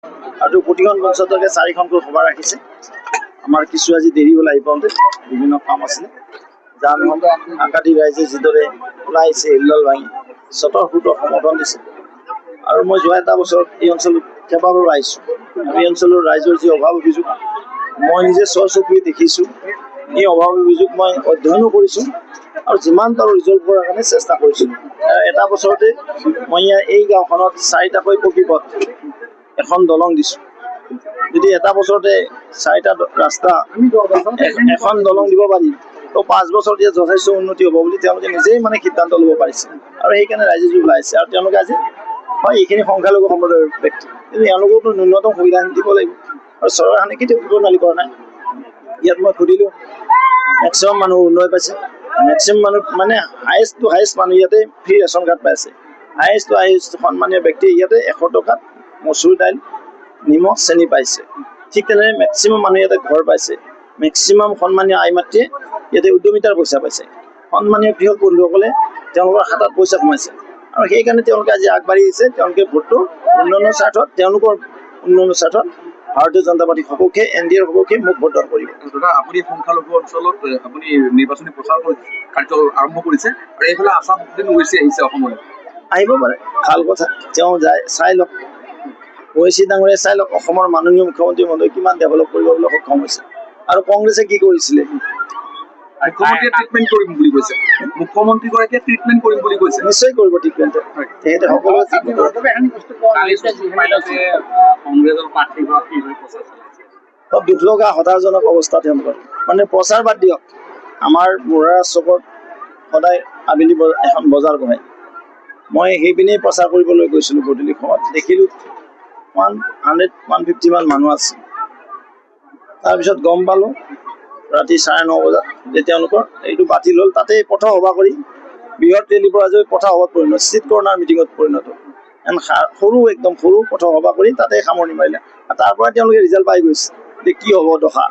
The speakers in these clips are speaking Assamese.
আৰু প্ৰতিখন পঞ্চায়তকে 4খনকৈ সভা ৰাখিছে। আমাৰ কিছু আজি দেৰি হ'ল আহি পাওঁতে, বিভিন্ন কাম আছিলে। যাৰ নহ'ল আকাদি ৰাইজে যিদৰে ওলাই আহিছে হিল্লাল ভাঙি স্বতঃস্ফূৰ্ত সমৰ্থন দিছে। আৰু মই যোৱা এটা বছৰত এই অঞ্চলত কেইবাবাৰো আহিছোঁ। এই অঞ্চলৰ ৰাইজৰ যি অভাৱ অভিযোগ মই নিজে স্বচকুৰে দেখিছোঁ। এই অভাৱ অভিযোগ মই অধ্যয়নো কৰিছোঁ আৰু যিমান পাৰোঁ ৰিজল্ভ কৰাৰ কাৰণে চেষ্টা কৰিছোঁ। এটা বছৰতে মই এই গাঁওখনত 4টাকৈ পকীপথ, এখন দলং দিছোঁ। যদি এটা বছৰতে 4টা ৰাস্তা, এখন দলং দিব পাৰি, তো 5 বছৰত ইয়াত যথেষ্ট উন্নতি হ'ব বুলি তেওঁলোকে নিজেই সিদ্ধান্ত ল'ব পাৰিছে। আৰু সেইকাৰণে ৰাইজে যি ওলাই আহিছে। আৰু তেওঁলোকে আজি হয় এইখিনি সংখ্যালঘু সম্প্ৰদায়ৰ ব্যক্তি, কিন্তু এওঁলোককতো ন্যূনতম সুবিধাখিনি দিব লাগিব। আৰু চৰকাৰখনে কেতিয়াও প্ৰণালী কৰা নাই। ইয়াত মই সুধিলোঁ, মেক্সিমাম মানুহ উন্নয় পাইছে। মেক্সিমাম মানুহ হায়েষ্ট টু হায়েষ্ট মানুহ ইয়াতে ফ্ৰী ৰেচন কাৰ্ড পাইছে। হায়েষ্ট টু হায়েষ্ট সন্মানীয় ব্যক্তি ইয়াতে 100 টকাত মচুৰ দাইল, নিমখ, চেনি পাইছে। ঠিক তেনেদৰে মেক্সিমাম মানুহ ইয়াতে ঘৰ পাইছে। মেক্সিমাম সন্মানীয় আই মাতৃয়ে ইয়াতে উদ্যমিতাৰ পইচা পাইছে। সন্মানীয় কৃষক বন্ধুসকলে তেওঁলোকৰ হাতত পইচা সোমাইছে। আৰু সেইকাৰণে তেওঁলোকে আজি আগবাঢ়ি আহিছে। তেওঁলোকে ভোটটো উন্নয়নৰ স্বাৰ্থত, তেওঁলোকৰ উন্নয়নৰ স্বাৰ্থত ভাৰতীয় জনতা পাৰ্টিৰ সপক্ষে, NDAৰ সপক্ষে মোক ভোটদান কৰিব। দাদা, আপুনি সংখ্যালঘু অঞ্চলত আপুনি নিৰ্বাচনী প্ৰচাৰ কাৰ্য আৰম্ভ কৰিছে আৰু এইফালে আছাদুদ্দিন ওৱেইচি আহিছে অসমলৈ। আহিব পাৰে, ভাল কথা। তেওঁ যায়, চাই লওক। ওৱেইচি ডাঙৰীয়াই চাই লওক অসমৰ মাননীয় মুখ্যমন্ত্ৰী মহোদয় কিমান ডেভেলপ কৰিবলৈ সক্ষম হৈছে। আৰু কংগ্ৰেছে কি কৰিছিলে? মুখ্যমন্ত্ৰীয়ে ট্ৰিটমেণ্ট কৰিম বুলি কৈছে। মুখ্যমন্ত্ৰীগৰাকীয়ে ট্ৰিটমেণ্ট কৰিম বুলি কৈছে। নিশ্চয় কৰিব ট্ৰিটমেণ্ট। তেখেতে সকলোৱে খুব দুখ লগা, হতাশজনক অৱস্থা তেওঁলোকৰ। প্ৰচাৰ বাদ দিয়ক, আমাৰ মুৰাৰ চকত সদায় আবেলি এখন বজাৰ বহে। মই সেইপিনেই প্ৰচাৰ কৰিবলৈ গৈছিলোঁ গধূলি সময়ত। দেখিলোঁ 100-150 মান মানুহ আছে। তাৰপিছত গম পালোঁ ৰাতি 9:30 বজাত যে তেওঁলোকৰ এইটো বাতিল হ'ল। তাতে পথ সভা কৰি বৃহৎ ৰেলীৰ পৰা যে পথ সভাত পৰিণত, ষ্ট্ৰীট কৰ্ণাৰ মিটিঙত পৰিণত। একদম সৰু পথ সভা কৰি তাতে সামৰণি মাৰিলে। আৰু তাৰ পৰা তেওঁলোকে ৰিজাল্ট পাই গৈছে যে কি হ'ব দশা।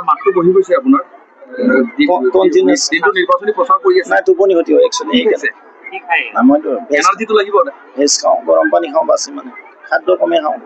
মাতটো বহি গৈছে আপোনাৰ। নিৰ্বাচনী প্ৰচাৰ কৰি আছে। নাই, টোপনি ক্ষতি হয় একচুৱেলি। মইতো ভেজ খাওঁ, গৰম পানী খাওঁ, বাছি খাদ্য কমেই খাওঁ।